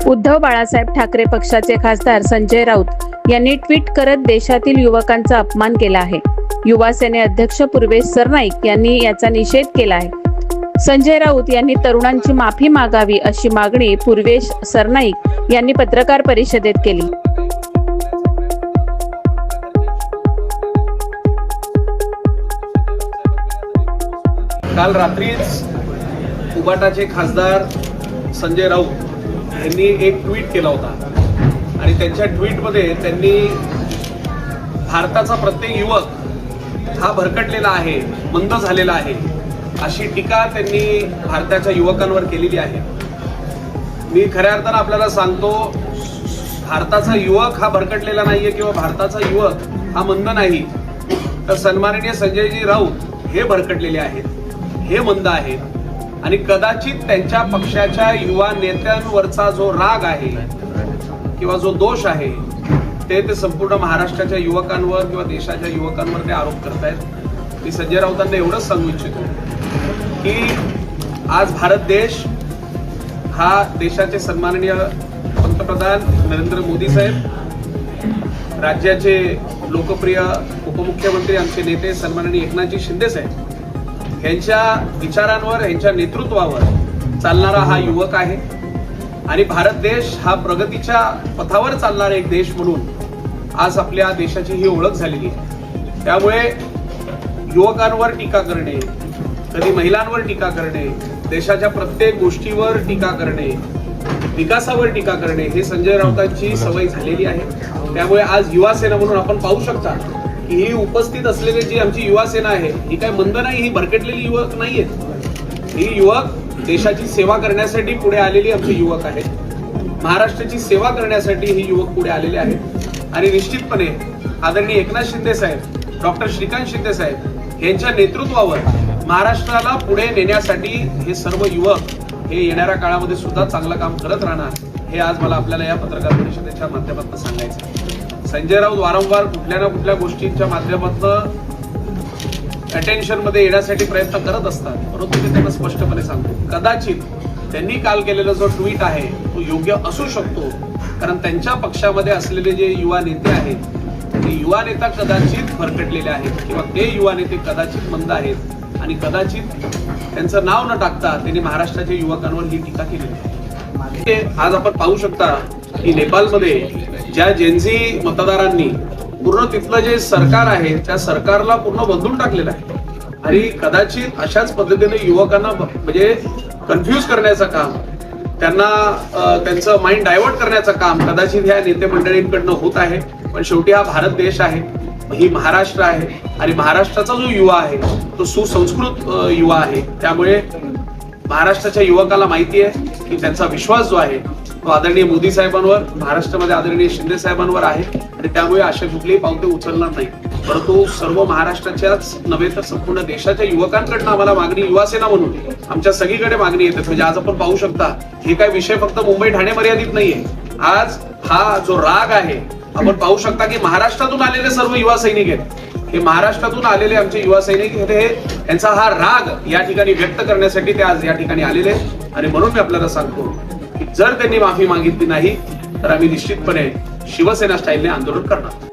उद्धव बाळासाहेब ठाकरे पक्षाचे खासदार संजय राऊत यांनी ट्विट करत देशातील युवकांचा अपमान केला आहे। युवा सेने अध्यक्ष पूर्वेश सरनाईक यांनी याचा निषेध केला आहे। संजय राऊत यांनी तरुणांची माफी मागावी अशी मागणी पूर्वेश सरनाईक यांनी पत्रकार परिषदेत केली। काल रात्रीच उबाटाचे खासदार संजय राऊत यांनी एक ट्विट केला होता आणि त्यांच्या ट्विटमध्ये त्यांनी भारताचा प्रत्येक युवक हा भरकटलेला आहे, मंद झालेला आहे अशी टीका त्यांनी भारताच्या युवकांवर केलेली आहे। मी खऱ्या अर्थानं आपल्याला सांगतो, भारताचा युवक हा भरकटलेला नाहीये किंवा भारताचा युवक हा मंद नाही, तर सन्माननीय संजयजी राऊत हे भरकटलेले आहेत, हे मंद आहेत आणि कदाचित त्यांच्या पक्षाच्या युवा नेत्यांवरचा जो राग आहे किंवा जो दोष आहे ते संपूर्ण महाराष्ट्राच्या युवकांवर किंवा देशाच्या युवकांवर ते आरोप करतायत। मी संजय राऊतांना एवढंच सांगू इच्छितो की आज भारत देश हा देशाचे सन्माननीय पंतप्रधान नरेंद्र मोदी साहेब, राज्याचे लोकप्रिय उपमुख्यमंत्री आमचे नेते सन्माननीय एकनाथजी शिंदे साहेब यांच्या विचारांवर, यांच्या नेतृत्वावर चालणारा हा युवक आहे आणि भारत देश हा प्रगतीच्या पथावर चालणारा एक देश म्हणून आज आपल्या देशाची ही ओळख झालेली आहे। त्यामुळे युवकांवर टीका करणे, कधी महिलांवर टीका करणे, देशाच्या प्रत्येक गोष्टीवर टीका करणे, विकासावर टीका करणे हे संजय राऊतांची सवय झालेली आहे। त्यामुळे आज युवा सेना म्हणून आपण पाहू शकता की ही उपस्थित असलेली जी आमची युवा सेना आहे ही काय मंद नाही, ही भरकटलेली युवक नाहीयेत। ही युवक देशाची सेवा करण्यासाठी पुढे आलेली आमचे युवक आहेत, महाराष्ट्राची सेवा करण्यासाठी ही युवक पुढे आलेले आहेत आणि निश्चितपणे आदरणीय एकनाथ शिंदे साहेब, डॉक्टर श्रीकांत शिंदे साहेब यांच्या नेतृत्वावर महाराष्ट्राला पुढे नेण्यासाठी हे सर्व युवक हे येणाऱ्या काळामध्ये सुद्धा चांगलं काम करत राहणार, हे आज मला आपल्याला या पत्रकार परिषदेच्या माध्यमातून सांगायचं आहे। संजय राऊत वारंवार कुठल्या ना कुठल्या गोष्टींच्या माध्यमातून अटेन्शन मध्ये येण्यासाठी प्रयत्न करत असतात, परंतु मी त्यांना स्पष्टपणे सांगतो, कदाचित त्यांनी काल केलेला जो ट्विट आहे तो योग्य असू शकतो, कारण त्यांच्या पक्षामध्ये असलेले जे युवा नेते आहेत ते युवा नेता कदाचित भरकटलेले आहेत किंवा ते युवा नेते कदाचित मंद आहेत आणि कदाचित त्यांचं नाव न टाकता त्यांनी महाराष्ट्राच्या युवकांवर ही टीका केलेली आहे। आज आपण पाहू शकता की नेपाळमध्ये ज्या जेनझी मतदारांनी पूर्ण तिथलं जे सरकार आहे त्या सरकारला पूर्ण बदलून टाकलेलं आहे आणि कदाचित अशाच पद्धतीने युवकांना म्हणजे कन्फ्यूज करण्याचं काम, त्यांना त्यांचं माइंड डायव्हर्ट करण्याचं काम कदाचित ह्या नेते मंडळींकडनं होत आहे। पण शेवटी हा भारत देश आहे, ही महाराष्ट्र आहे आणि महाराष्ट्राचा जो युवा आहे तो सुसंस्कृत युवा आहे। त्यामुळे महाराष्ट्राच्या युवकाला माहिती आहे की त्यांचा विश्वास जो आहे तो आदरणीय मोदी साहेबांवर, महाराष्ट्रामध्ये आदरणीय शिंदे साहेबांवर आहे आणि त्यामुळे अशा कुठलीही पावले उचलणार नाही, परंतु सर्व महाराष्ट्राच्याच नव्हे तर संपूर्ण देशाच्या युवकांकडनं आम्हाला मागणी, युवा सेना म्हणून आमच्या सगळीकडे मागणी येते। म्हणजे आज आपण पाहू शकता हे काय विषय फक्त मुंबई ठाणे मर्यादित नाहीये। आज हा जो राग आहे आपण पाहू शकता की महाराष्ट्रातून आलेले सर्व युवा सैनिक आहेत, हे महाराष्ट्रातून आलेले आमचे युवा सैनिक हे यांचा हा राग या ठिकाणी व्यक्त करण्यासाठी ते आज या ठिकाणी आलेले आणि म्हणून मी आपल्याला सांगतो की जर त्यांनी माफी मागितली नाही तर आम्ही निश्चितपणे शिवसेना स्टाईलने आंदोलन करणार।